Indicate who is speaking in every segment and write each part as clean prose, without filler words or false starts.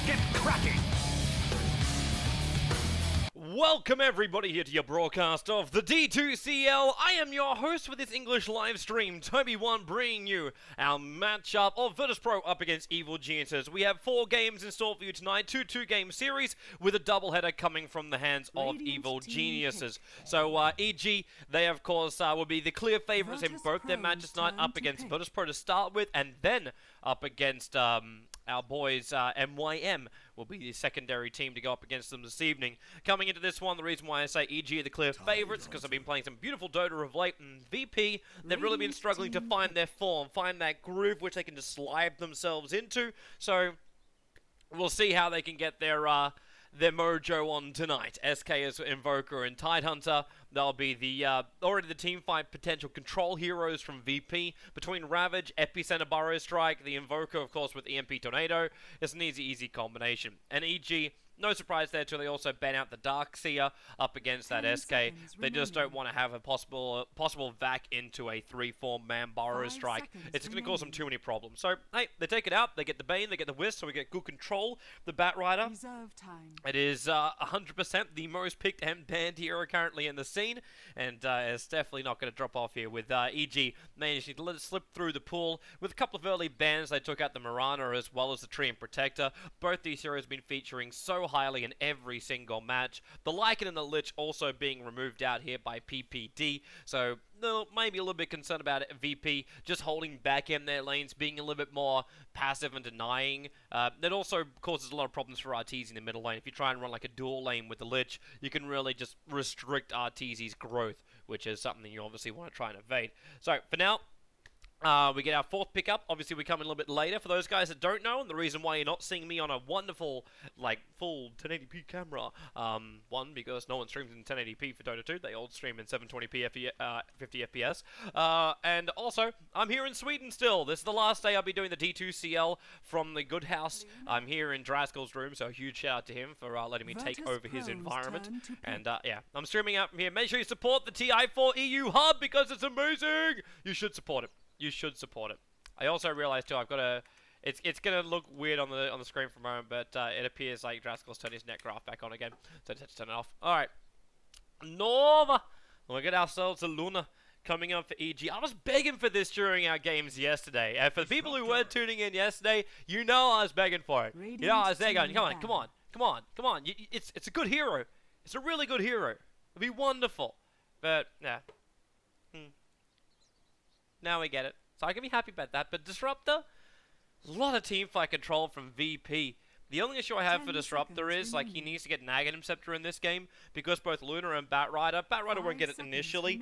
Speaker 1: Let's get cracking!
Speaker 2: Welcome everybody here to your broadcast of the D2CL. I am your host for this English live stream, Toby1, bringing you our matchup of virtus.pro up against Evil Geniuses. We have 4 games in store for you tonight, 2-2-game series with a doubleheader coming from the hands of Evil Geniuses. So EG, they of course will be the clear favorites in both their matches tonight, up against virtus.pro to start with, and then up against our boys MYM will be the secondary team to go up against them this evening. Coming into this one, the reason why I say EG are the clear favourites because they've been playing some beautiful Dota of late, and VP, they've really been struggling to find their form, find that groove which they can just slide themselves into. So we'll see how they can get their mojo on tonight. SK is Invoker and Tidehunter. They'll be the already the team fight potential control heroes from VP. Between Ravage, Epicenter Burrow Strike, the Invoker, of course, with EMP Tornado. It's an easy combination. And EG, no surprise there too, they also ban out the Darkseer up against that SK. They just don't want to have a possible vac into a 3-4 man Burrow Strike. It's going to cause them too many problems. So, hey, they take it out, they get the Bane, they get the Wisp, so we get good control. The Batrider, it is 100% the most picked and banned hero currently in the scene, and it's definitely not going to drop off here with EG managing to let it slip through the pool. With a couple of early bans, they took out the Mirana as well as the Tree and Protector. Both these heroes have been featuring so highly in every single match. The Lycan and the Lich also being removed out here by PPD, so maybe a little bit concerned about it. VP just holding back in their lanes, being a little bit more passive and denying. That also causes a lot of problems for RTZ in the middle lane. If you try and run like a dual lane with the Lich, you can really just restrict RTZ's growth, which is something you obviously want to try and evade. So for now, we get our 4th pickup. Obviously, we come in a little bit later. For those guys that don't know, and the reason why you're not seeing me on a wonderful, like, full 1080p camera, one, because no one streams in 1080p for Dota 2. They all stream in 720p 50 FPS. And also, I'm here in Sweden still. This is the last day I'll be doing the D2CL from the good house. I'm here in Draskel's room, so a huge shout out to him for letting me take over his environment. And, yeah, I'm streaming out from here. Make sure you support the TI4 EU hub because it's amazing! You should support it. You should support it. I also realized too, I've got a. It's gonna look weird on the screen for a moment, but it appears like Draskel's turned his net graph back on again, so let's turn it off. All right, Nova. We'll get ourselves a Luna coming up for EG. I was begging for this during our games yesterday, and for the people who were tuning in yesterday, you know I was begging for it. You know I was there going, come on. It's a good hero. It's a really good hero. It'd be wonderful, but yeah. Now we get it. So I can be happy about that. But Disruptor, a lot of teamfight control from VP. The only issue I have for Disruptor is, like, he needs to get Naganim Scepter in this game, because both Luna and Batrider won't get it initially.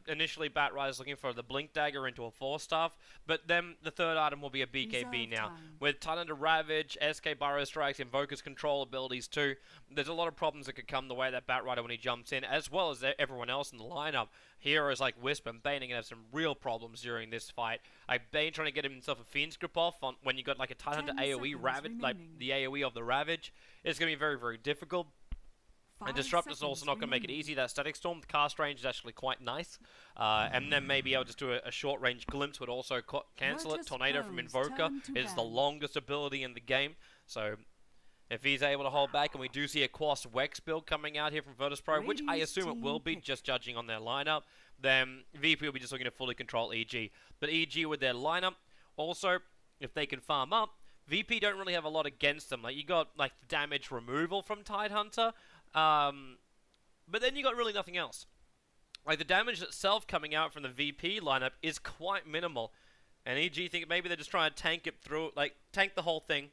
Speaker 2: Initially, Batrider's looking for the Blink Dagger into a 4-staff, but then the third item will be a BKB now. With Ton to Ravage, SK Burrow Strikes, Invoker's control abilities too, there's a lot of problems that could come the way that Batrider when he jumps in, as well as everyone else in the lineup. Heroes like Wisp and Bane are going to have some real problems during this fight. Like Bane trying to get himself a Fiend's Grip off on, when you got like a Tidehunter AoE Ravage, like the AoE of the Ravage, it's going to be very, very difficult. And Disruptor's also not going to make it easy. That Static Storm, the cast range is actually quite nice. And then maybe I'll just do a short range glimpse would also cancel it. Tornado from Invoker is the longest ability in the game. So if he's able to hold back, and we do see a Quas Wex build coming out here from virtus.pro, which I assume it will be, just judging on their lineup, then VP will be just looking to fully control EG. But EG with their lineup, also, if they can farm up, VP don't really have a lot against them. Like, you got, like, damage removal from Tidehunter, but then you got really nothing else. Like, the damage itself coming out from the VP lineup is quite minimal. And EG think maybe they're just trying to tank it through, like, tank the whole thing.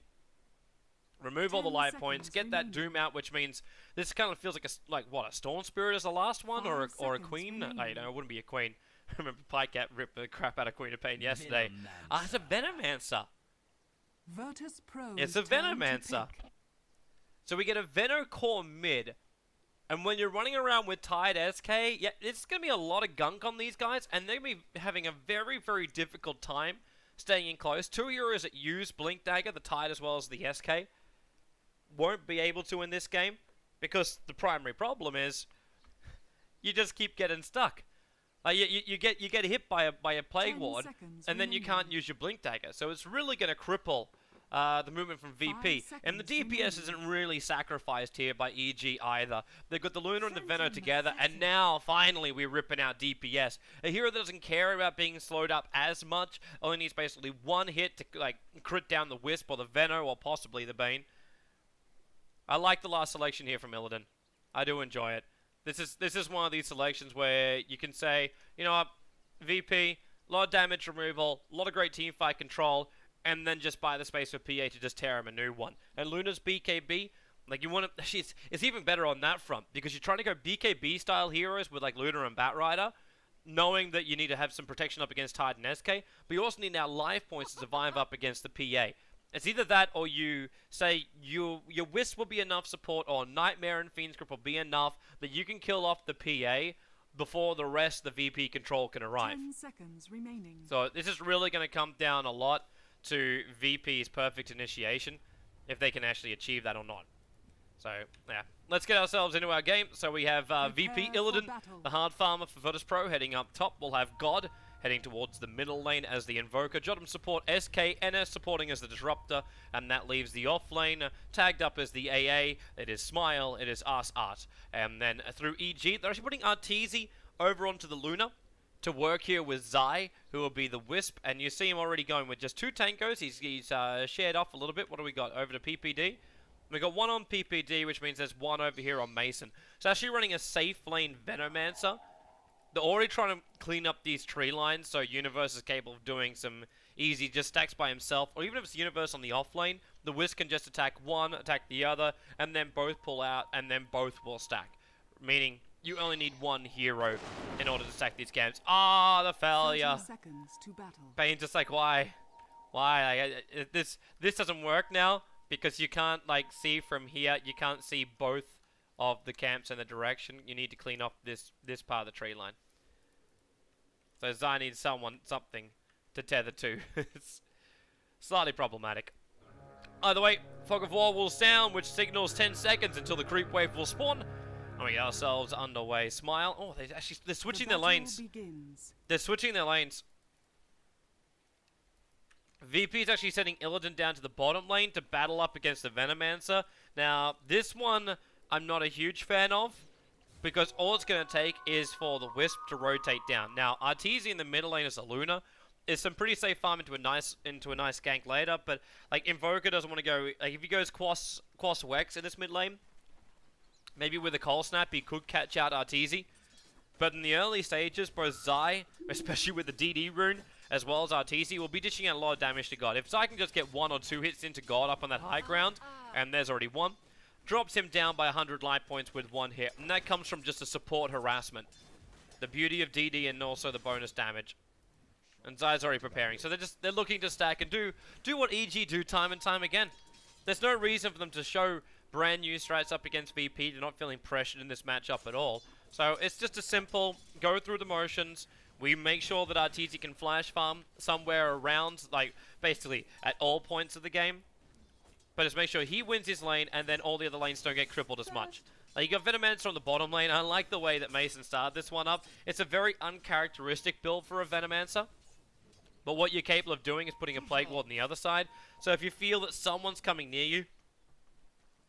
Speaker 2: Remove all the life points, get that Doom out, which means this kind of feels like a Storm Spirit is the last one, or a Queen? No, it wouldn't be a Queen. I remember Pycat ripped the crap out of Queen of Pain yesterday. It's a Venomancer. It's a Venomancer. So we get a Venocore mid, and when you're running around with Tide SK, yeah, it's going to be a lot of gunk on these guys, and they're going to be having a very, very difficult time staying in close. 2 heroes that use Blink Dagger, the Tide as well as the SK, won't be able to in this game, because the primary problem is you just keep getting stuck. You get hit by a Plague Ward, and then you can't use your Blink Dagger. So it's really going to cripple the movement from VP. And the DPS isn't really sacrificed here by EG either. They've got the Luna and the Venom together, and now, finally, we're ripping out DPS. A hero that doesn't care about being slowed up as much, only needs basically one hit to, like, crit down the Wisp or the Venom or possibly the Bane. I like the last selection here from Illidan. I do enjoy it. This is one of these selections where you can say, you know what, VP, a lot of damage removal, a lot of great teamfight control, and then just buy the space for PA to just tear him a new one. And Luna's BKB, like, you want to... It's even better on that front, because you're trying to go BKB-style heroes with, like, Luna and Batrider, knowing that you need to have some protection up against Titan SK, but you also need now life points to survive up against the PA. It's either that, or you say your Wisp will be enough support, or Nightmare and Fiend's Grip will be enough that you can kill off the PA before the rest of the VP control can arrive.
Speaker 1: 10 seconds remaining.
Speaker 2: So this is really going to come down a lot to VP's perfect initiation, if they can actually achieve that or not. So, yeah. Let's get ourselves into our game. So we have VP Illidan, the hard farmer for virtus.pro, heading up top. We'll have God heading towards the middle lane as the Invoker. Jottam support SK, NS supporting as the Disruptor, and that leaves the off lane tagged up as the AA. It is Smile, it is Art. And then through EG, they're actually putting Arteezy over onto the Luna to work here with Zai, who will be the Wisp, and you see him already going with just 2 Tankos. He's shared off a little bit. What do we got? Over to PPD. We got 1 on PPD, which means there's 1 over here on Mason. So actually running a safe lane Venomancer. They're already trying to clean up these tree lines, so Universe is capable of doing some easy just stacks by himself, or even if it's Universe on the off lane, the Wisp can just attack one, attack the other, and then both pull out, and then both will stack. Meaning, you only need 1 hero in order to stack these camps. Ah, the failure.
Speaker 1: 30 seconds to battle.
Speaker 2: Bane's just like, why? Why? This doesn't work now, because you can't, like, see from here. You can't see both of the camps in the direction. You need to clean up this part of the tree line. So Zai needs something to tether to. It's slightly problematic. Either way, Fog of War will sound, which signals 10 seconds until the creep wave will spawn. And we get ourselves underway. Smile. Oh, they're switching their lanes. They're switching their lanes. VP is actually sending Illidan down to the bottom lane to battle up against the Venomancer. Now, this one I'm not a huge fan of, because all it's going to take is for the Wisp to rotate down. Now, Arteezy in the middle lane as a Luna is some pretty safe farm into a nice gank later, but like Invoker doesn't want to go, like if he goes Quas Wex in this mid lane, maybe with a Cold Snap he could catch out Arteezy. But in the early stages, both Zai, especially with the DD rune, as well as Arteezy, will be dishing out a lot of damage to God. If Zai can just get 1 or 2 hits into God up on that high ground, and there's already 1, drops him down by 100 life points with 1 hit. And that comes from just a support harassment. The beauty of DD and also the bonus damage. And Zai's already preparing. So they're looking to stack and do what EG do time and time again. There's no reason for them to show brand new strats up against VP. They're not feeling pressured in this matchup at all. So it's just a simple go through the motions. We make sure that Arteezy can flash farm somewhere around, like basically at all points of the game. But just make sure he wins his lane, and then all the other lanes don't get crippled as much. Like, you got Venomancer on the bottom lane. I like the way that Mason started this one up. It's a very uncharacteristic build for a Venomancer. But what you're capable of doing is putting a Plague Ward on the other side. So if you feel that someone's coming near you,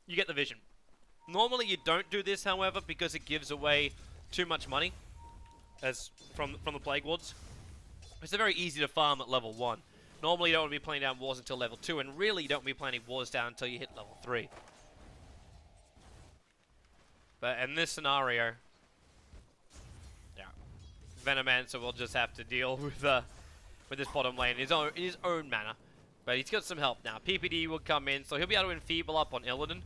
Speaker 2: you get the vision. Normally you don't do this, however, because it gives away too much money as from the Plague Wards. It's very easy to farm at level 1. Normally you don't want to be playing down wars until level 2, and really you don't want to be playing wars down until you hit level 3. But in this scenario, yeah, Venomancer will just have to deal with this bottom lane in his own manner. But he's got some help now. PPD will come in, so he'll be able to enfeeble up on Illidan.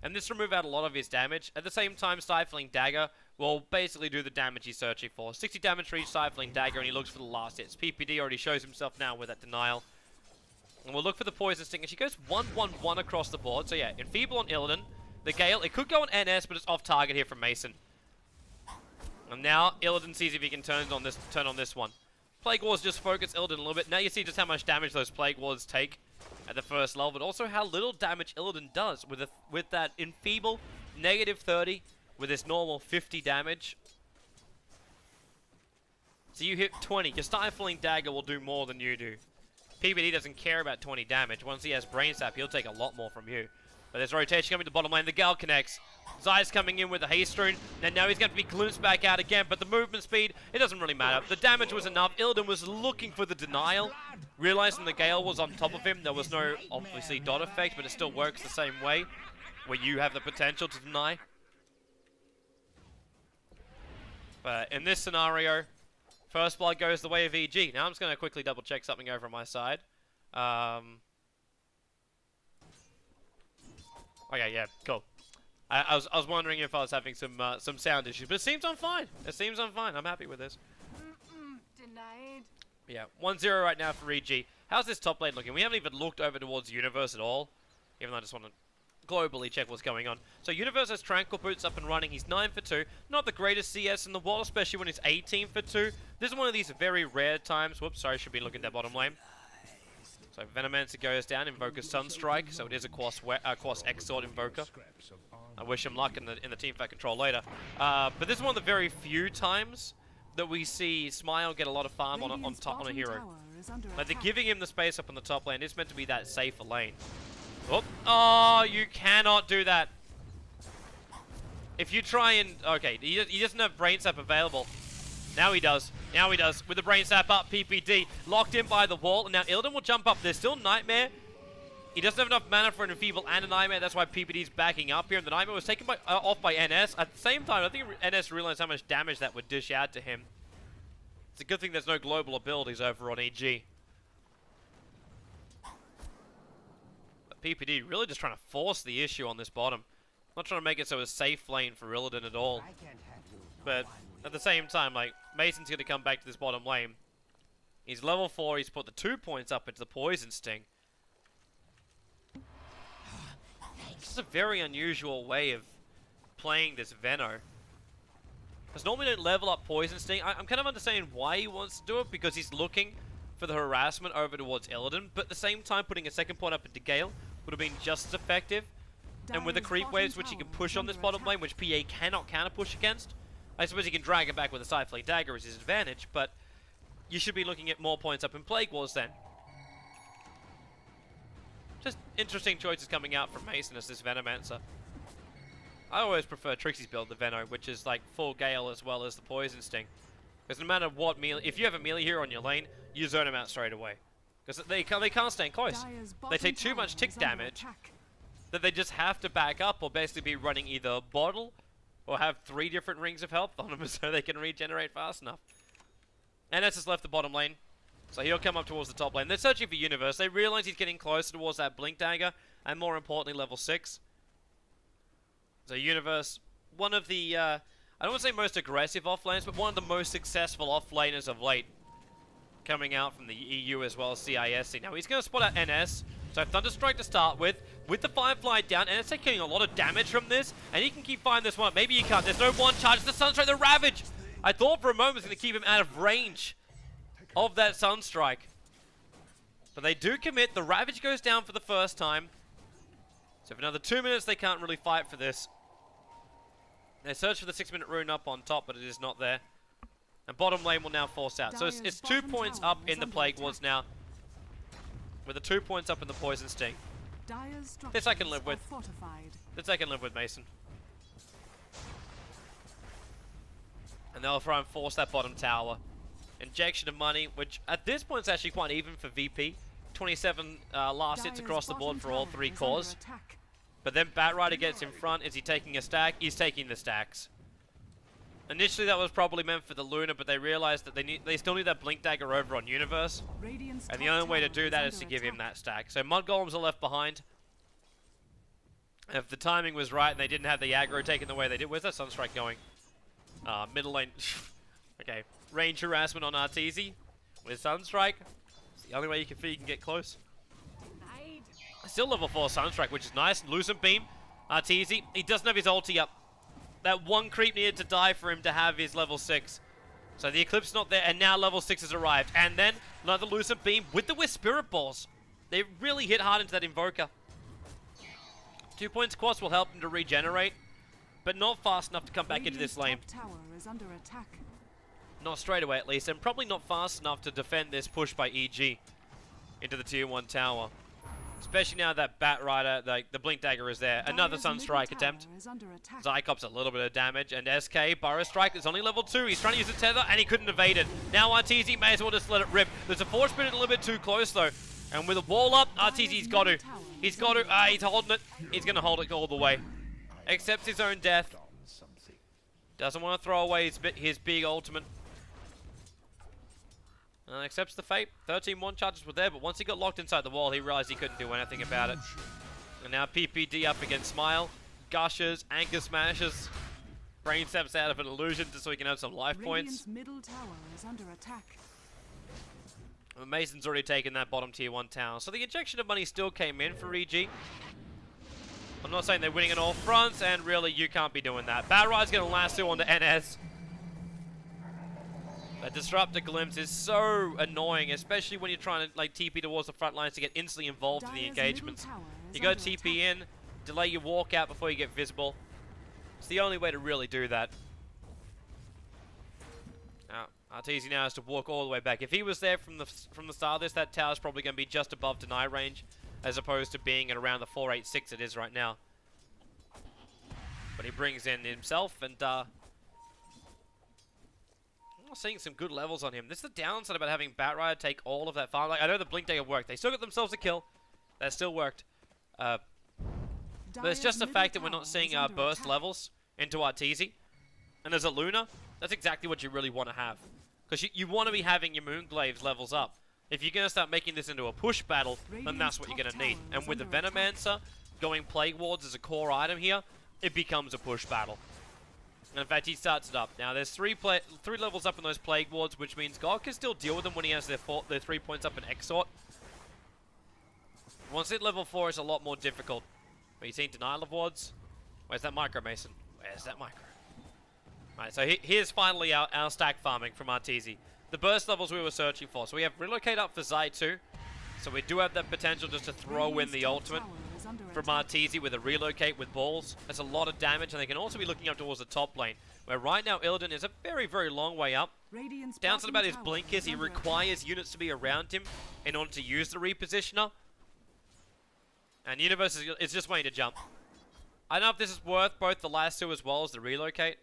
Speaker 2: And this will remove out a lot of his damage. At the same time, Stifling Dagger will basically do the damage he's searching for. 60 damage for each Stifling Dagger, and he looks for the last hits. PPD already shows himself now with that denial. And we'll look for the Poison Sting, and she goes 1-1-1 across the board. So yeah, Enfeeble on Illidan. The Gale, it could go on NS, but it's off target here from Mason. And now Illidan sees if he can turn on this one. Plague Wars just focus Illidan a little bit. Now you see just how much damage those Plague Wars take at the first level, but also how little damage Illidan does with that Enfeeble, -30, with this normal 50 damage. So you hit 20. Your Stifling Dagger will do more than you do. PBD doesn't care about 20 damage. Once he has Brain Sap, he'll take a lot more from you. But there's rotation coming to bottom lane. The Gal connects. Zai's coming in with a haste rune, and now he's going to be glimpsed back out again. But the movement speed, it doesn't really matter. The damage was enough. Illidan was looking for the denial, realizing the Gale was on top of him. There was no, obviously, dot effect, but it still works the same way, where you have the potential to deny. But in this scenario, first blood goes the way of EG. Now I'm just going to quickly double check something over on my side. Okay, yeah, cool. I was wondering if I was having some sound issues, but it seems I'm fine. It seems I'm fine. I'm happy with this.
Speaker 3: Denied.
Speaker 2: Yeah, 1-0 right now for EG. How's this top lane looking? We haven't even looked over towards Universe at all, even though I just want to globally check what's going on. So Universe has Tranquil Boots up and running. He's 9 for 2. Not the greatest CS in the world, especially when he's 18 for 2. This is one of these very rare times. Whoops, sorry, should be looking at bottom lane. So Venomancer goes down, Invoker Sunstrike, so it is a Quas Exort Invoker. I wish him luck in the teamfight control later. But this is one of the very few times that we see Smile get a lot of farm on a hero. Like they're giving him the space up on the top lane. It's meant to be that safer lane. Oh, you cannot do that. If you try and... Okay, he doesn't have Brain Sap available. Now he does. Now he does. With the Brain Sap up, PPD locked in by the wall. And now Illidan will jump up. There's still Nightmare. He doesn't have enough mana for an Enfeeble and a Nightmare. That's why PPD's backing up here. And the Nightmare was taken off by NS. At the same time, I think NS realized how much damage that would dish out to him. It's a good thing there's no global abilities over on EG. But PPD really just trying to force the issue on this bottom. Not trying to make it so it's a safe lane for Illidan at all. But at the same time, like, Mason's going to come back to this bottom lane. He's level 4. He's put the 2 points up into the Poison Sting. This is a very unusual way of playing this Veno. Because normally we don't level up Poison Sting. I'm kind of understanding why he wants to do it, because he's looking for the harassment over towards Illidan. But at the same time, putting a second point up into Gale would have been just as effective. And with the creep waves, which he can push on this bottom lane, which PA cannot counter push against, I suppose he can drag it back with a Side Flame Dagger as his advantage, but you should be looking at more points up in Plague Wars then. Just interesting choices coming out from Mason as this Venomancer. I always prefer Trixie's build, the Veno, which is like full Gale as well as the Poison Sting. Because no matter what melee, if you have a melee hero on your lane, you zone them out straight away. Because they can't stand close. They take too much tick damage that they just have to back up or basically be running either a bottle or have 3 different rings of health on them so they can regenerate fast enough. NS has left the bottom lane, so he'll come up towards the top lane. They're searching for Universe. They realize he's getting closer towards that Blink Dagger, and more importantly, level 6. So Universe, one of the, I don't want to say most aggressive offlaners, but one of the most successful offlaners of late. Coming out from the EU as well as CISC. Now he's going to spot out NS. So Thunderstrike to start with the Firefly down, and it's taking a lot of damage from this, and he can keep firing this one. Maybe he can't. There's no one charge. The Sunstrike, the Ravage. I thought for a moment it was going to keep him out of range of that Sunstrike. But they do commit. The Ravage goes down for the first time. So for another 2 minutes, they can't really fight for this. They search for the 6-minute rune up on top, but it is not there. And bottom lane will now force out. So it's 2 points up in the Plague Wars now. With the 2 points up in the Poison Sting. This I can live with. This I can live with, Mason. And they'll try and force that bottom tower. Injection of money, which at this point is actually quite even for VP. 27 last hits across the board for all 3 cores. But then Batrider gets in front. Is he taking a stack? He's taking the stacks. Initially that was probably meant for the Luna, but they realized that they still need that Blink Dagger over on Universe. And the only way to do that is to give him that stack. So Mud Golems are left behind. If the timing was right and they didn't have the aggro taken the way they did. Where's that Sunstrike going? Middle lane. Okay. Range harassment on Arteezy with Sunstrike. It's the only way you can get close. Still level 4 Sunstrike, which is nice. Lucent Beam. Arteezy. He doesn't have his ulti up. That one creep needed to die for him to have his level 6. So the Eclipse is not there, and now level 6 has arrived. And then another Lucent Beam with the Wisp Spirit Balls. They really hit hard into that Invoker. 2 points Quas will help him to regenerate, but not fast enough to come back into this lane. Not straight away at least, and probably not fast enough to defend this push by EG. into the tier 1 tower. Especially now that Bat Rider, the Blink Dagger is there. Another Sunstrike attempt. Zycop's a little bit of damage, and SK, Burrow Strike is only level 2. He's trying to use the tether, and he couldn't evade it. Now RTZ may as well just let it rip. There's a Force Spirit a little bit too close, though. And with a wall up, RTZ's got to. He's got to. He's holding it. He's going to hold it all the way. Accepts his own death. Doesn't want to throw away his big ultimate. Accepts the fate. 13 one charges were there, but once he got locked inside the wall, he realized he couldn't do anything about it. And now PPD up against Smile. Gushes, Anchor Smashes. Brain steps out of an illusion just so he can have some life points.
Speaker 1: Middle tower is under attack.
Speaker 2: Mason's already taken that bottom tier 1 tower. So the injection of money still came in for EG. I'm not saying they're winning on all fronts, and really, you can't be doing that. Bat Ride's going to lasso onto NS. That Disruptor Glimpse is so annoying, especially when you're trying to like TP towards the front lines to get instantly involved in the engagements. You go TP in, delay your walkout before you get visible. It's the only way to really do that. Now, Arteezy now has to walk all the way back. If he was there from the start of this, that tower's probably going to be just above deny range, as opposed to being at around the 486 it is right now. But he brings in himself, and I'm seeing some good levels on him. This is the downside about having Bat Rider take all of that farm. Like, I know the Blink Dagger worked. They still got themselves a kill. That still worked. But it's just the fact that we're not seeing burst levels into Arteezy. And there's a Luna. That's exactly what you really want to have. Because you want to be having your Moonglaves levels up. If you're going to start making this into a push battle, then that's what you're going to need. And with the Venomancer going Plague Wards as a core item here, it becomes a push battle. And in fact, he starts it up. Now, there's three levels up in those Plague Wards, which means God can still deal with them when he has their 3 points up in Exort. Once at level 4, it's a lot more difficult. But you've seen Denial of Wards. Where's that Micro, Mason? Where's that Micro? Alright, so here's finally our stack farming from Arteezy. The burst levels we were searching for. So we have Relocate up for Zai too. So we do have that potential just to throw in the ultimate from Arteezy with a Relocate with balls. That's a lot of damage, and they can also be looking up towards the top lane, where right now Illidan is a very, very long way up. Downside about his blink is he requires units to be around him in order to use the repositioner. And Universe is just waiting to jump. I don't know if this is worth both the lasso as well as the Relocate.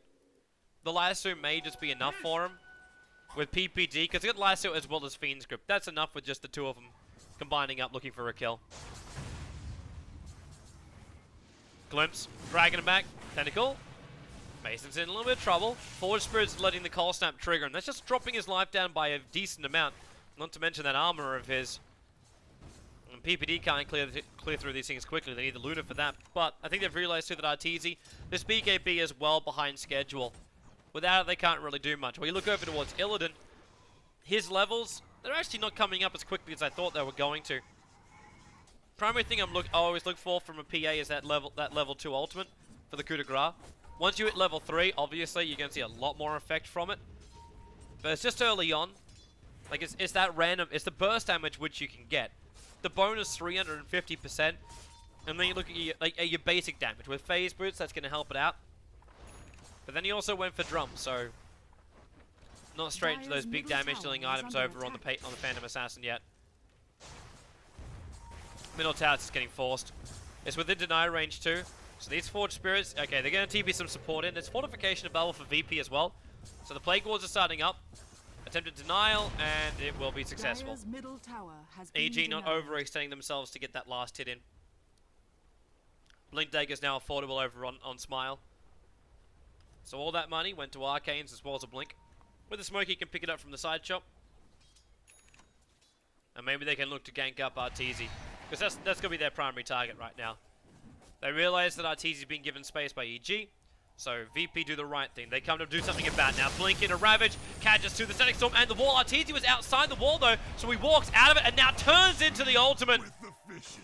Speaker 2: The lasso may just be enough for him with PPD, because he got lasso as well as Fiend's Grip. That's enough with just the two of them combining up looking for a kill. Glimpse, dragging him back, Tentacle. Mason's in a little bit of trouble. Forge Spirit's letting the Cold Snap trigger, and that's just dropping his life down by a decent amount. Not to mention that armor of his. And PPD can't clear through these things quickly. They need the Luna for that. But I think they've realized too that Arteezy, this BKB is well behind schedule. Without it, they can't really do much. When you look over towards Illidan, his levels, they're actually not coming up as quickly as I thought they were going to. Primary thing I always look for from a PA is that level 2 ultimate for the coup de grace. Once you hit level 3, obviously you're going to see a lot more effect from it. But it's just early on. Like it's that random, it's the burst damage which you can get. The bonus 350%, and then you look at your basic damage with phase boots. That's going to help it out. But then he also went for drum, so not straight into those big damage dealing items over on the Phantom Assassin yet. Middle tower is getting forced. It's within deny range too. So these Forged Spirits, okay, they're going to TP some support in. There's Fortification available for VP as well. So the Plague Wards are starting up. Attempted denial, and it will be successful. EG not overextending themselves to get that last hit in. Blink Dagger is now affordable over on Smile. So all that money went to Arcanes as well as a Blink. With a smoke, you can pick it up from the side shop. And maybe they can look to gank up Arteezy. Because that's going to be their primary target right now. They realize that Arteezy's been given space by EG. So VP do the right thing. They come to do something about it now. Blink in a Ravage. Catches to the Static Storm and the wall. Arteezy was outside the wall though. So he walks out of it and now turns into the ultimate.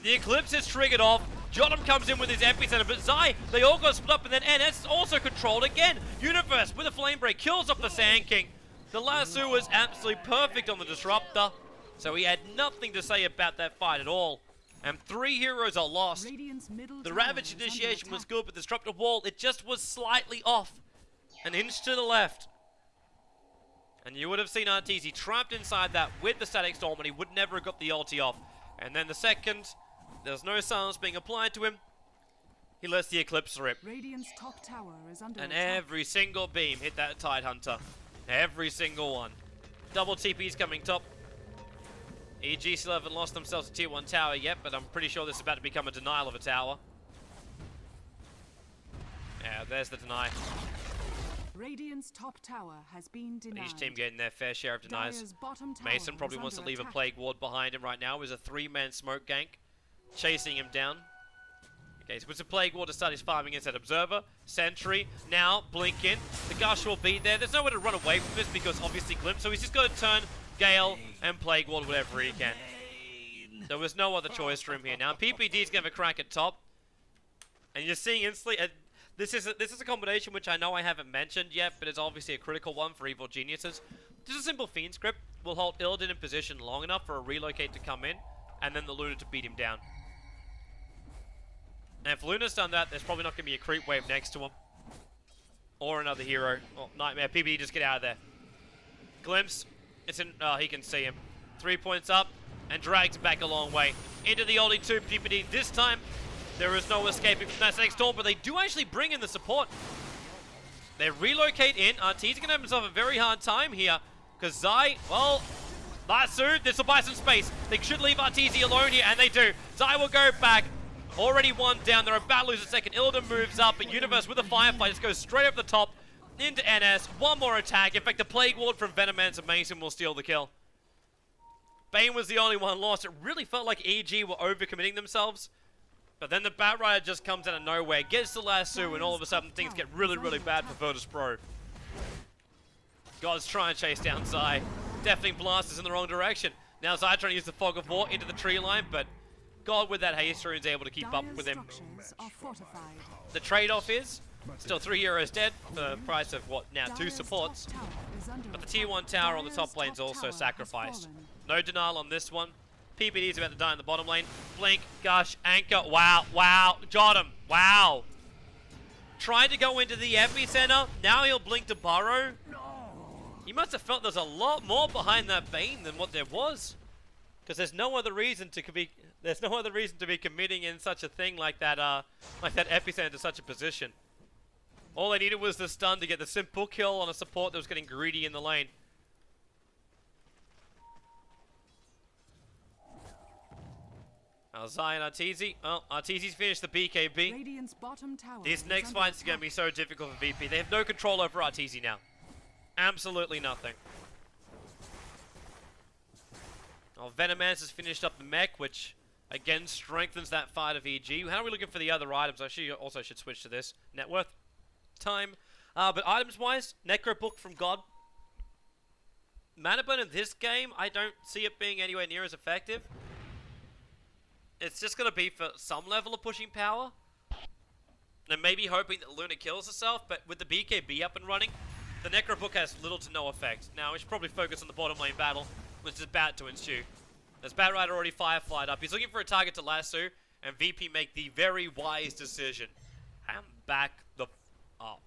Speaker 2: The Eclipse is triggered off. Jotum comes in with his epicenter, but Zai, they all got split up, and then NS is also controlled again. Universe with a Flame Break kills off the Sand King. The lasso was absolutely perfect on the Disruptor, so he had nothing to say about that fight at all. And 3 heroes are lost. The Ravage initiation was good, but the Disruptor wall, it just was slightly off. An inch to the left. And you would have seen Arteezy trapped inside that with the Static Storm, and he would never have got the ulti off. And then the second, there's no silence being applied to him, he lets the Eclipse rip.
Speaker 1: Radiant's top tower is under
Speaker 2: And
Speaker 1: attack.
Speaker 2: every single beam hit that Tidehunter. Every single one. Double TP's coming top. EG still haven't lost themselves a tier 1 tower yet, but I'm pretty sure this is about to become a denial of a tower. Yeah, there's the deny.
Speaker 1: Radiant's top tower has been denied.
Speaker 2: Each team getting their fair share of denies.
Speaker 1: Dire's bottom tower
Speaker 2: Mason probably
Speaker 1: is
Speaker 2: wants to
Speaker 1: under
Speaker 2: leave a
Speaker 1: attack.
Speaker 2: Plague Ward behind him right now. Is a 3-man smoke gank chasing him down. Okay, so puts a Plague Ward to start his farming instead. Observer, Sentry, now blink in. The Gush will be there. There's nowhere to run away from this because obviously Glimpse, so he's just got to turn Gale and Plague Ward whatever he can. There was no other choice for him here. Now PPD's going to have a crack at top. And you're seeing instantly, this is a combination which I know I haven't mentioned yet, but it's obviously a critical one for Evil Geniuses. Just a simple Fiend script will hold Illidan in position long enough for a relocate to come in, and then the Luna to beat him down. And if Luna's done that, there's probably not going to be a creep wave next to him. Or another hero. Oh, Nightmare. PPD, just get out of there. Glimpse. It's in. Oh, he can see him. 3 points up, and drags him back a long way. Into the only 2 PPD. This time, there is no escaping from that next storm, but they do actually bring in the support. They relocate in. Arteezy going to have himself a very hard time here. Because Zai, well, Lasso, this will buy some space. They should leave Arteezy alone here, and they do. Zai will go back. Already one down. They're about to lose a second. Illidan moves up, but Universe with a Firefly just goes straight up the top into NS. One more attack. In fact, the Plague Ward from Venomancer Mason will steal the kill. Bane was the only one lost. It really felt like EG were overcommitting themselves. But then the Batrider just comes out of nowhere, gets the lasso, and all of a sudden things get really, really bad for virtus.pro. God's trying to chase down Zai. Deafening Blast is in the wrong direction. Now Zai trying to use the Fog of War into the tree line, but God with that haste rune is able to keep up with him.
Speaker 1: Structures are fortified.
Speaker 2: The trade-off is still 3 heroes dead for the price of what now 2 supports.
Speaker 1: Top tower is under
Speaker 2: But the tier 1 tower on the top lane is also sacrificed. No denial on this one. PPD's about to die in the bottom lane. Blink, Gush, Anchor. Wow, wow. Got him. Wow. Tried to go into the epicenter. Now he'll blink to burrow. You must have felt there's a lot more behind that Bane than what there was. Because there's no other reason to be committing in such a thing like that epicenter to such a position. All they needed was the stun to get the simple kill on a support that was getting greedy in the lane. Now Zai and Arteezy. Oh, Arteezy's finished the BKB.
Speaker 1: Radiant's bottom tower
Speaker 2: This
Speaker 1: is
Speaker 2: next
Speaker 1: under
Speaker 2: fight's going to be
Speaker 1: attack.
Speaker 2: so difficult for VP. They have no control over Arteezy now. Absolutely nothing. Oh, Venomancer's finished up the mech, which again strengthens that fight of EG. How are we looking for the other items? I also should switch to this. Net worth. Time. But items-wise, Necro Book from God. Mana Burn in this game, I don't see it being anywhere near as effective. It's just going to be for some level of pushing power. And maybe hoping that Luna kills herself, but with the BKB up and running, the Necro Book has little to no effect. Now, we should probably focus on the bottom lane battle, which is about to ensue. There's Batrider already Fireflied up. He's looking for a target to lasso, and VP make the very wise decision. And back the up.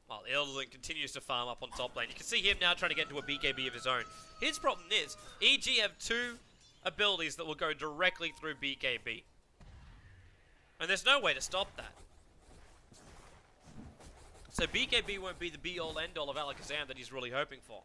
Speaker 2: While Illidan continues to farm up on top lane. You can see him now trying to get into a BKB of his own. His problem is, EG have 2 abilities that will go directly through BKB. And there's no way to stop that. So BKB won't be the be-all end-all of Alakazam that he's really hoping for.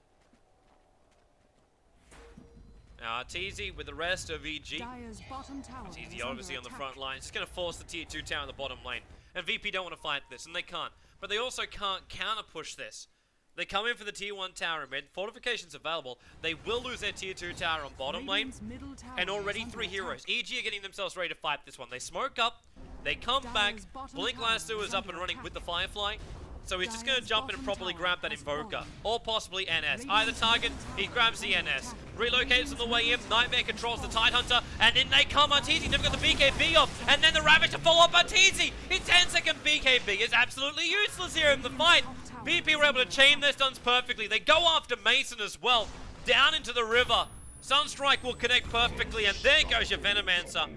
Speaker 2: Now Arteezy with the rest of EG.
Speaker 1: Dire's bottom tower is
Speaker 2: Arteezy
Speaker 1: under
Speaker 2: obviously on the
Speaker 1: attack.
Speaker 2: front line. It's going to force the tier 2 tower in the bottom lane. And VP don't want to fight this, and they can't. But they also can't counter-push this. They come in for the tier 1 tower in mid. Fortifications available. They will lose their tier 2 tower on bottom lane.
Speaker 1: Radiant's middle tower
Speaker 2: And already
Speaker 1: is under
Speaker 2: 3 heroes.
Speaker 1: attack.
Speaker 2: EG are getting themselves ready to fight this one. They smoke up. They come back.
Speaker 1: Dire's bottom
Speaker 2: Blink
Speaker 1: tower
Speaker 2: Lasso
Speaker 1: is
Speaker 2: is up
Speaker 1: under
Speaker 2: and running
Speaker 1: attack.
Speaker 2: with the Firefly. So he's just going to
Speaker 1: Dire's
Speaker 2: jump in and
Speaker 1: bottom
Speaker 2: properly
Speaker 1: tower
Speaker 2: grab that
Speaker 1: has
Speaker 2: Invoker.
Speaker 1: fallen.
Speaker 2: Or possibly NS.
Speaker 1: Radiant's
Speaker 2: Either target,
Speaker 1: bottom
Speaker 2: he
Speaker 1: tower
Speaker 2: grabs the
Speaker 1: is under
Speaker 2: NS.
Speaker 1: attack.
Speaker 2: Relocates on the way in. Nightmare controls the Tidehunter. And in they come. Arteezy never got the BKB off. And then the Ravage to follow up Arteezy. His 10-second BKB is absolutely useless here in the fight. VP were able to chain their stuns perfectly. They go after Mason as well. Down into the river. Sunstrike will connect perfectly. And there goes your Venomancer.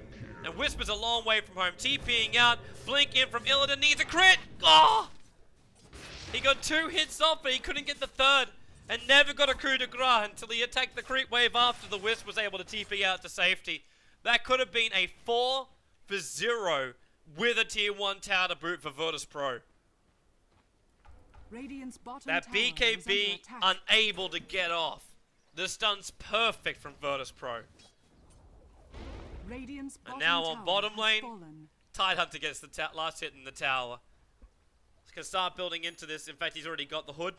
Speaker 2: And Whisper's a long way from home. TPing out. Blink in from Illidan. Needs a crit. Oh! He got 2 hits off, but he couldn't get the third. And never got a coup de grace until he attacked the creep wave after the Wisp was able to TP out to safety. That could have been a 4-0 with a tier 1 tower to boot for virtus.pro.
Speaker 1: Radiant's bottom
Speaker 2: That
Speaker 1: tower is
Speaker 2: BKB
Speaker 1: under attack.
Speaker 2: unable to get off. The stun's perfect from virtus.pro.
Speaker 1: Radiant's
Speaker 2: And
Speaker 1: bottom
Speaker 2: now on
Speaker 1: tower
Speaker 2: bottom
Speaker 1: has
Speaker 2: lane,
Speaker 1: fallen.
Speaker 2: Tidehunter gets the last hit in the tower. He's going to start building into this. In fact, he's already got the hood.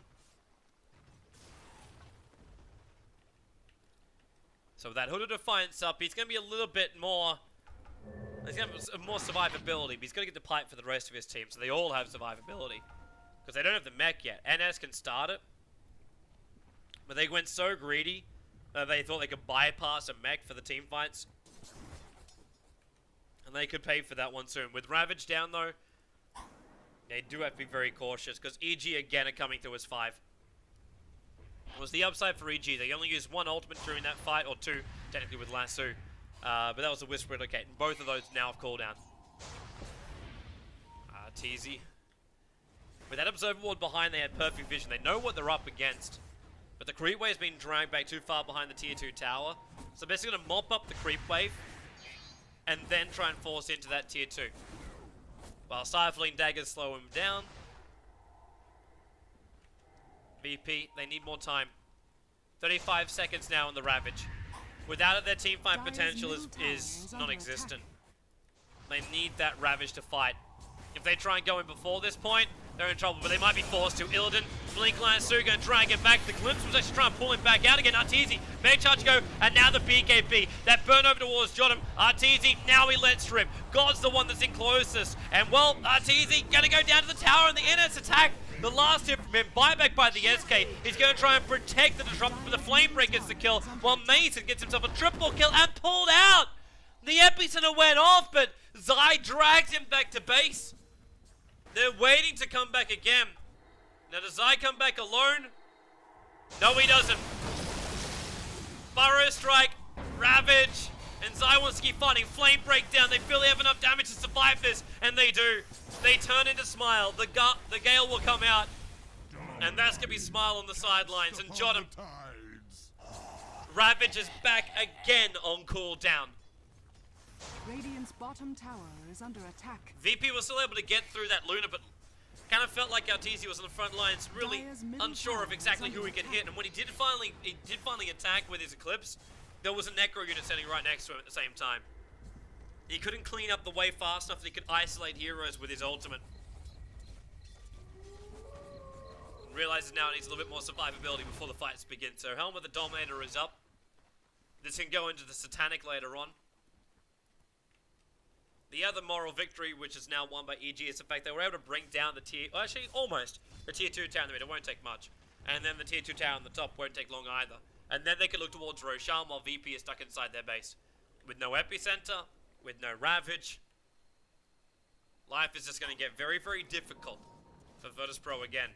Speaker 2: So with that Hood of Defiance up, he's going to be a little bit more... He's going to have more survivability, but he's going to get the pipe for the rest of his team, so they all have survivability. Because they don't have the mech yet. NS can start it. But they went so greedy that they thought they could bypass a mech for the team fights. And they could pay for that one soon. With Ravage down though, they do have to be very cautious, because EG again are coming through as 5. It was the upside for EG. They only used 1 ultimate during that fight, or 2, technically with Lasso. But that was a Whisper relocate, and both of those now have cooldown. TZ. With that observer ward behind, they had perfect vision. They know what they're up against. But the creep wave's been dragged back too far behind the tier 2 tower. So basically going to mop up the creep wave, and then try and force into that tier 2. While Stifling Daggers slow him down. VP, they need more time. 35 seconds now on the Ravage. Without it, their team fight potential is non-existent. They need that Ravage to fight. If they try and go in before this point, they're in trouble, but they might be forced to. Illidan, Blink Lancer going to drag it back. The Glimpse was actually trying to pull him back out again. Arteezy, big charge go, and now the BKB. That burn over towards Jottam. Arteezy, now he lets rip. God's the one that's in closest. And well, Arteezy going to go down to the tower, and the NS attack. The last hit from him, buyback by the SK. He's going to try and protect the disruptor, but the Flamebreak gets the kill, while Mason gets himself a triple kill and pulled out. The epicenter went off, but Zai drags him back to base. They're waiting to come back again. Now, does Zai come back alone? No, he doesn't. Burrow Strike, Ravage, and Zai wants to keep fighting. Flame Breakdown, they feel they have enough damage to survive this, and they do. They turn into Smile, the Gale will come out, and that's gonna be Smile on the sidelines, and Jottam. Ravage is back again on cooldown.
Speaker 1: Radiant's bottom tower is under attack.
Speaker 2: VP was still able to get through that Luna, but kind of felt like Arteezy was on the front lines, really unsure of exactly who he could hit, and when he did finally attack with his Eclipse, there was a Necro unit standing right next to him at the same time. He couldn't clean up the wave fast enough that he could isolate heroes with his ultimate. Realizes now it needs a little bit more survivability before the fights begin. So Helm of the Dominator is up. This can go into the Satanic later on. The other moral victory, which is now won by EG, is the fact they were able to bring down the tier... Well, actually, almost. The tier 2 tower in the middle. It won't take much. And then the tier 2 tower on the top won't take long either. And then they can look towards Roshan while VP is stuck inside their base. With no epicenter, with no Ravage, life is just going to get very, very difficult for virtus.pro again.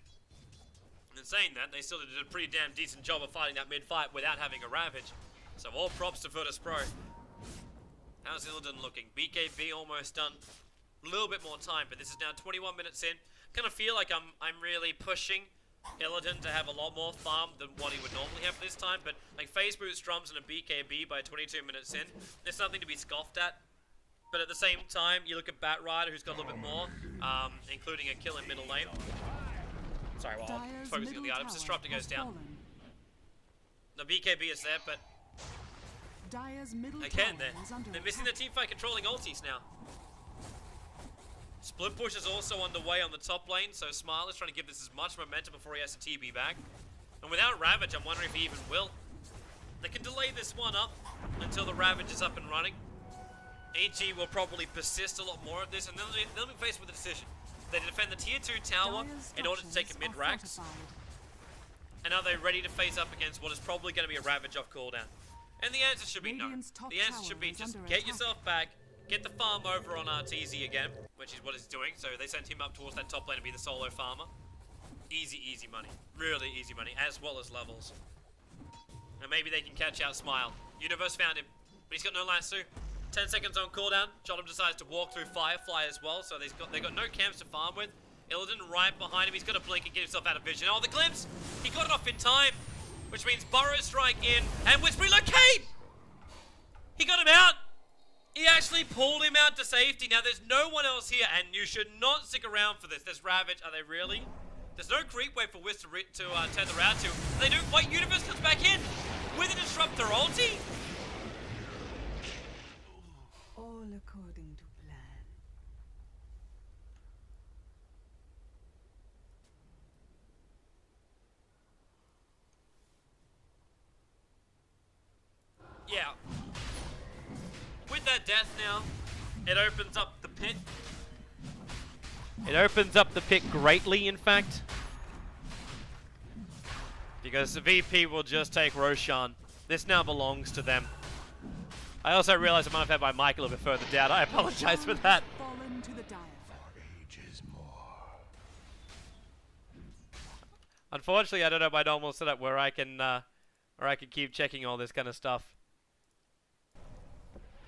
Speaker 2: And in saying that, they still did a pretty damn decent job of fighting that mid-fight without having a Ravage. So all props to virtus.pro. How's Illidan looking? BKB almost done. A little bit more time, but this is now 21 minutes in. Kind of feel like I'm really pushing Illidan to have a lot more farm than what he would normally have this time, but like phase boost drums and a BKB by 22 minutes in, there's nothing to be scoffed at. But at the same time, you look at Batrider, who's got a little bit more, including a kill in middle lane. Sorry, while I'm focusing on the items, Disruptor goes down. The BKB is there, but again, they're missing the teamfight controlling ultis now. Split push is also underway on the top lane, so Smile is trying to give this as much momentum before he has to TB back. And without Ravage, I'm wondering if he even will. They can delay this one up until the Ravage is up and running. AG will probably persist a lot more of this, and then they'll be faced with a decision. They defend the tier 2 tower in order to take a mid-rax. And are they ready to face up against what is probably going to be a Ravage off cooldown? And the answer should be no. The answer should be just get yourself back, get the farm over on Arteezy again, which is what he's doing. So they sent him up towards that top lane to be the solo farmer. Easy, easy money. Really easy money, as well as levels. And maybe they can catch out Smile. Universe found him, but he's got no lasso. 10 seconds on cooldown. Jottam decides to walk through Firefly as well, so they've got no camps to farm with. Illidan right behind him. He's got to blink and get himself out of vision. Oh, the glimpse! He got it off in time, which means Burrow strike in and Whisper relocate! He got him out! He actually pulled him out to safety. Now, there's no one else here, and you should not stick around for this. There's Ravage. Are they really? There's no creep wave for Whisper to tether out to. They do. White Universe comes back in with a Disruptor ulti.
Speaker 1: All according to plan.
Speaker 2: Yeah. With that death now, it opens up the pit. It opens up the pit greatly, in fact. Because the VP will just take Roshan. This now belongs to them. I also realized I might have had my mic a little bit further down. I apologize for that.
Speaker 1: Fallen to the dire.
Speaker 2: Unfortunately, I don't know my normal setup where I can keep checking all this kind of stuff.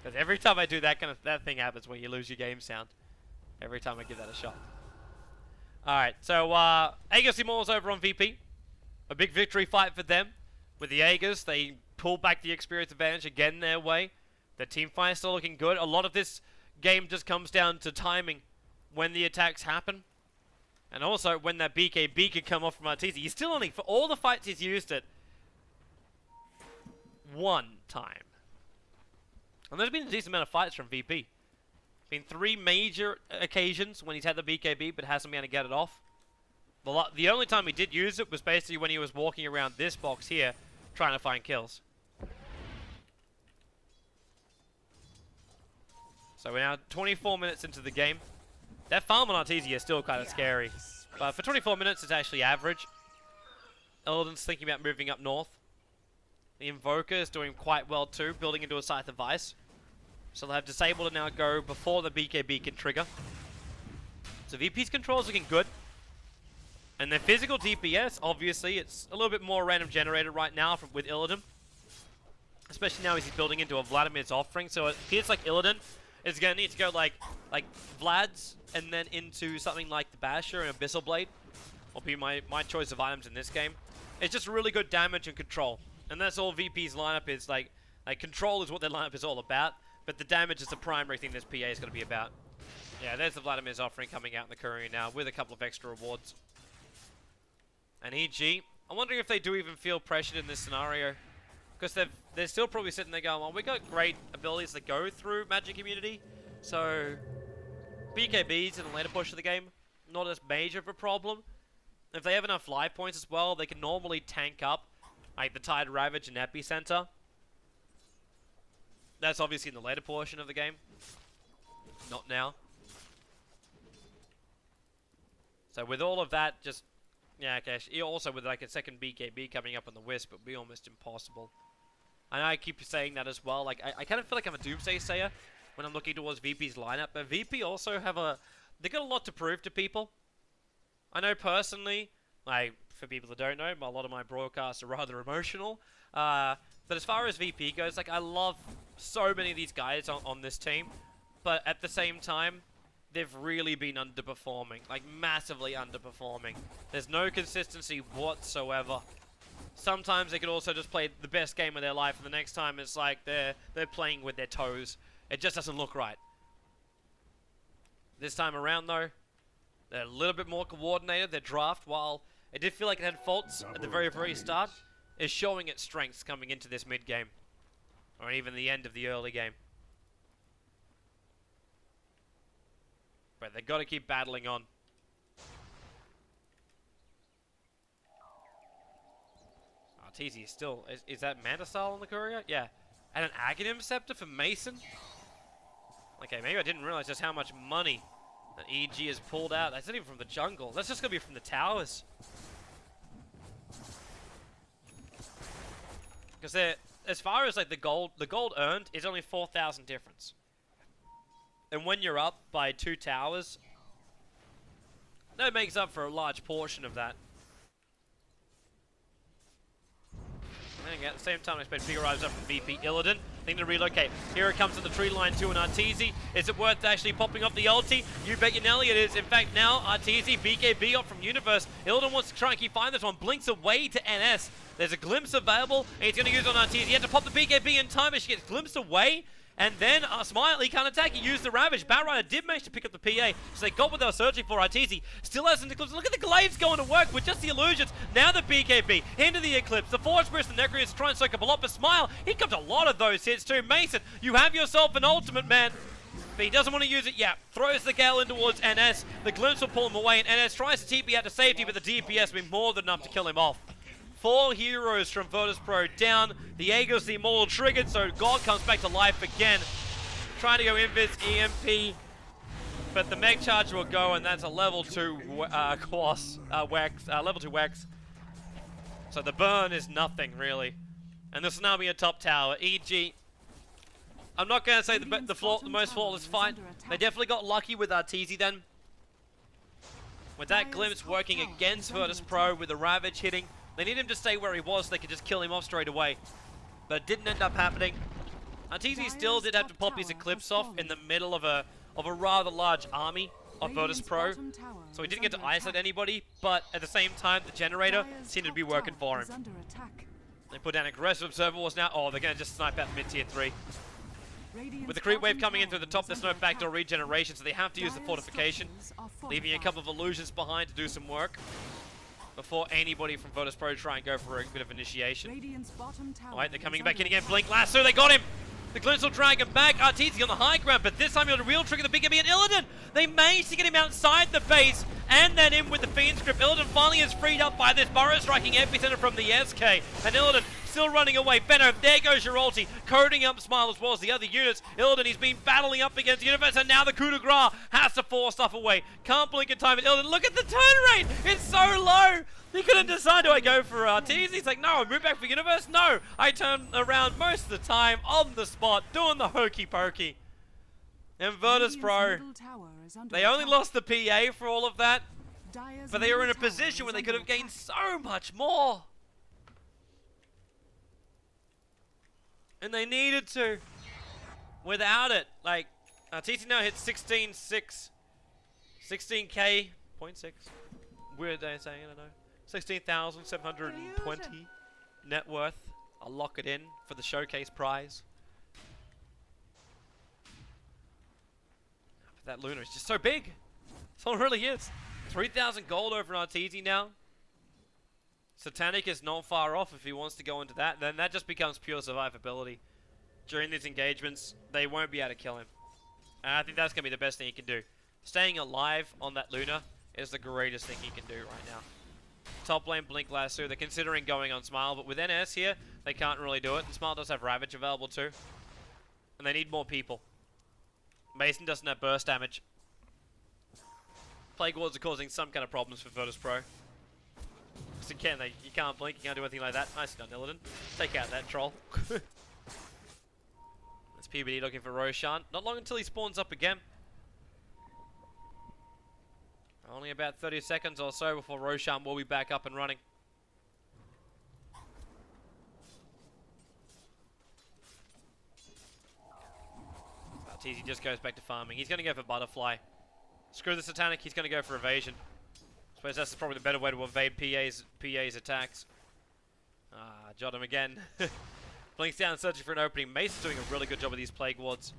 Speaker 2: Because every time I do that thing happens when you lose your game sound. Every time I give that a shot. Alright, so Aegis Immortals over on VP. A big victory fight for them. With the Aegis, they pull back the experience advantage again their way. The team fight is still looking good. A lot of this game just comes down to timing when the attacks happen. And also when that BKB could come off from Arteezy. He's still only, for all the fights he's used it, one time. And there's been a decent amount of fights from VP. Been 3 major occasions when he's had the BKB but hasn't been able to get it off. The only time he did use it was basically when he was walking around this box here trying to find kills. So we're now 24 minutes into the game. That farm on Arteezy is still kind of scary. But for 24 minutes, it's actually average. Illidan's thinking about moving up north. The Invoker is doing quite well too, building into a Scythe of Vice. So they'll have Disable to now go before the BKB can trigger. So VP's control is looking good. And their physical DPS, obviously, it's a little bit more random generated right now with Illidan. Especially now as he's building into a Vladimir's offering. So it appears like Illidan is going to need to go like Vlad's and then into something like the Basher and Abyssal Blade. Will be my choice of items in this game. It's just really good damage and control. And that's all VP's lineup is. Like control is what their lineup is all about. But the damage is the primary thing this PA is going to be about. Yeah, there's the Vladimir's offering coming out in the courier now with a couple of extra rewards. And EG, I'm wondering if they do even feel pressured in this scenario. Because they're still probably sitting there going, well, we got great abilities that go through Magic Immunity. So, BKBs in the later push of the game, not as major of a problem. If they have enough life points as well, they can normally tank up like the Tide Ravage and Epicenter. That's obviously in the later portion of the game. Not now. So with all of that, just... Yeah, okay. Also with like a second BKB coming up on the Wisp, it would be almost impossible. And I keep saying that as well. Like, I kind of feel like I'm a Doomsday Sayer when I'm looking towards VP's lineup. But VP also have they got a lot to prove to people. I know personally, like, for people that don't know, a lot of my broadcasts are rather emotional. But as far as VP goes, like, I love so many of these guys on this team. But at the same time, they've really been underperforming. Like, massively underperforming. There's no consistency whatsoever. Sometimes they could also just play the best game of their life, and the next time it's like they're playing with their toes. It just doesn't look right. This time around, though, they're a little bit more coordinated. Their draft, while it did feel like it had faults at the very, very start, is showing its strengths coming into this mid-game. Or even the end of the early game. But they've got to keep battling on. Arteezy is still... Is that Mantisal on the courier? Yeah. And an Aghanim Scepter for Mason? Okay, maybe I didn't realize just how much money that EG has pulled out. That's not even from the jungle. That's just going to be from the towers. Because as far as like the gold earned is only 4,000 difference. And when you're up by 2 towers, that makes up for a large portion of that. And again, at the same time, I expect bigger items up from VP. Illidan Need to relocate. Here it comes to the tree line to an Arteezy. Is it worth actually popping up the ulti? You bet your Nelly it is. In fact, now Arteezy, BKB up from Universe. Illidan wants to try and keep finding this one. Blinks away to NS. There's a glimpse available, and he's going to use it on Arteezy. He had to pop the BKB in time, but she gets glimpsed away. And then Smile, he can't attack. He used the Ravage. Batrider did manage to pick up the PA, so they got what they were searching for. Arteezy still has an Eclipse. Look at the Glaives going to work with just the illusions. Now the BKB into the Eclipse. The Forge Burst, the Necromancer is trying to soak up a lot, but Smile, he comes a lot of those hits too. Mason, you have yourself an ultimate, man. But he doesn't want to use it yet. Throws the Gale in towards NS. The Glimpse will pull him away, and NS tries to TP out to safety, but the DPS will be more than enough to kill him off. 4 heroes from virtus.pro down. The Aegis, the Immortal triggered, so God comes back to life again. Trying to go invis EMP, but the Mech Charger will go, and that's a level 2 Wex, level 2 Wex. So the burn is nothing, really. And this will now be a top tower. EG, I'm not going to say the most flawless fight. They definitely got lucky with Arteezy then. With that Glimpse working against virtus.pro with the Ravage hitting. They need him to stay where he was so they could just kill him off straight away. But it didn't end up happening. Arteezy still did have to pop his Eclipse off in the middle of a rather large army of virtus.pro. So he didn't get to isolate anybody, but at the same time, the generator seemed to be working for him. They put down aggressive observer wars now. Oh, they're going to just snipe out mid-tier 3. With the creep wave coming in through the top, there's no backdoor regeneration, so they have to use the fortification, leaving a couple of illusions behind to do some work before anybody from virtus.pro try and go for a bit of initiation. Alright, they're coming back in again. Blink Lasso, they got him! The Glimpse will drag him back. Arteezy on the high ground, but this time he got a real trigger the BKB and Illidan. They managed to get him outside the base and then in with the Fiend Script. Illidan finally is freed up by this burrow striking epicenter from the SK. And Illidan still running away. Benno, there goes your ulti, coding up Smile as well as the other units. Illidan, he's been battling up against Universe, and now the coup de grace has to force stuff away. Can't blink in time, and Illidan, look at the turn rate! It's so low! He couldn't decide, do I go for Arteezy? He's like, no, I move back for Universe. No, I turn around most of the time on the spot, doing the hokey pokey. And virtus.pro, they only lost the PA for all of that, but they were in a position where they could have gained so much more. And they needed to. Without it, like, Arteezy now hits 16.6. 16k, 0.6. Weird day saying it, I know. 16,720 net worth. I'll lock it in for the showcase prize. But that Luna is just so big. That's all it really is. 3,000 gold over an Arteezy now. Satanic is not far off if he wants to go into that. Then that just becomes pure survivability. During these engagements, they won't be able to kill him. And I think that's going to be the best thing he can do. Staying alive on that Luna is the greatest thing he can do right now. Top lane Blink Lasso, they're considering going on Smile, but with NS here, they can't really do it. And Smile does have Ravage available too. And they need more people. Mason doesn't have burst damage. Plague Wards are causing some kind of problems for virtus.pro. Because again, you can't blink, you can't do anything like that. Nicely done, Illidan. Take out that troll. That's PBD looking for Roshan. Not long until he spawns up again. Only about 30 seconds or so before Roshan will be back up and running. Arteezy just goes back to farming. He's going to go for Butterfly. Screw the Satanic, he's going to go for Evasion. I suppose that's probably the better way to evade PA's attacks. Jot him again. Blinks down, searching for an opening. Mason's doing a really good job with these Plague Wards.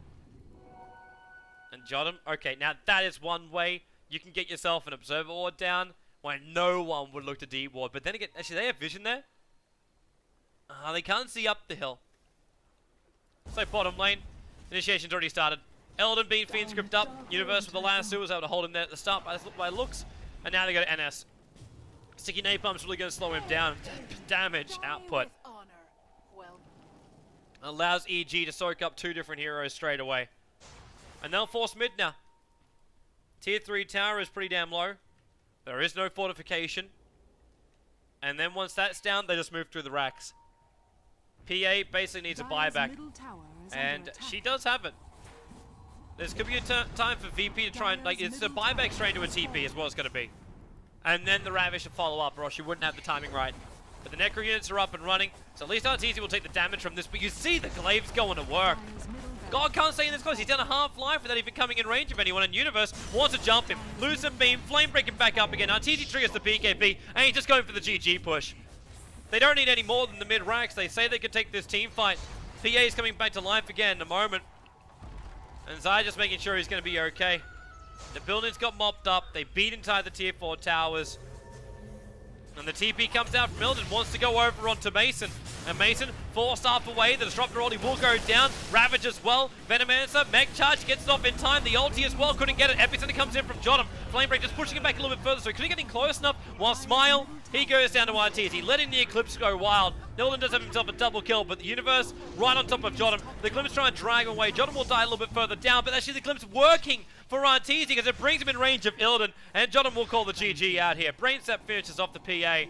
Speaker 2: And Jot him. Okay, now that is one way you can get yourself an Observer Ward down when no one would look to deep ward. But then again, actually they have vision there. They can't see up the hill. So bottom lane, initiation's already started. Eldon being Fiend Script up. Universe with the lasso was able to hold him there at the start by looks. And now they go to NS. Sticky Napalm's really going to slow him down. Damage output. Allows EG to soak up 2 different heroes straight away. And they'll force mid now. Tier 3 tower is pretty damn low. There is no fortification. And then once that's down, they just move through the racks. PA basically needs a buyback. And she does have it. This could be a time for VP to try and, like, it's a buyback straight to a TP is what it's going to be. And then the Ravish should follow up, or else she wouldn't have the timing right. But the Necro units are up and running, so at least Arteezy will take the damage from this. But you see the glaives going to work.
Speaker 1: Dire's middle barracks
Speaker 2: God can't stay in this close. He's down a half-life without even coming in range of anyone. And Universe wants to jump him. Lose some beam. Flame breaking back up again. Arteezy triggers the PKP, and he's just going for the GG push. They don't need any more than the mid-racks. They say they can take this team fight. PA is coming back to life again in a moment. And Zai just making sure he's going to be okay. The buildings got mopped up. They beat inside the tier 4 towers. And the TP comes out from Milden, wants to go over onto Mason. And Mason, 4-star away. The Disruptor ulti will go down. Ravage as well. Venomancer, Mech Charge gets it off in time. The ulti as well, couldn't get it. Epicenter comes in from Jotum. Flamebreak just pushing him back a little bit further, so he couldn't get in close enough. While Smile, he goes down to Arteezy, letting the Eclipse go wild. Nilden does have himself a double kill, but the Universe right on top of Jotum. The Glimpse trying to drag away. Jotum will die a little bit further down, but actually the Glimpse working for Arteezy because it brings him in range of Illidan, and Jotum will call the GG out here. Brainsap finishes off the PA,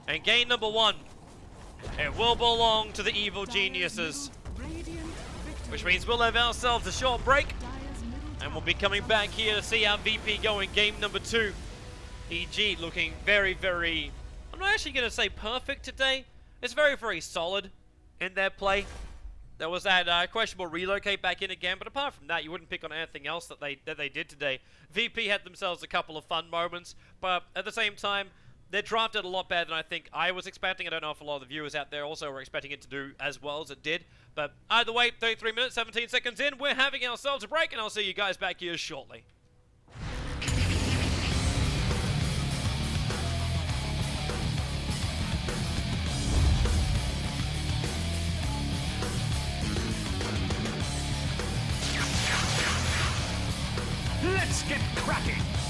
Speaker 2: and game number 1, it will belong to the Evil Geniuses,
Speaker 1: Radiant victory.
Speaker 2: which means we'll have ourselves a short break,
Speaker 1: Dire's middle
Speaker 2: and we'll be coming back here to see our VP go in game number 2. EG looking very, very, I'm not actually going to say perfect today. It's very, very solid in their play. There was that questionable relocate back in again, but apart from that, you wouldn't pick on anything else that they did today. VP had themselves a couple of fun moments, but at the same time, they drafted a lot better than I think I was expecting. I don't know if a lot of the viewers out there also were expecting it to do as well as it did. But either way, 33 minutes, 17 seconds in, we're having ourselves a break, and I'll see you guys back here shortly.
Speaker 4: Let's get cracking!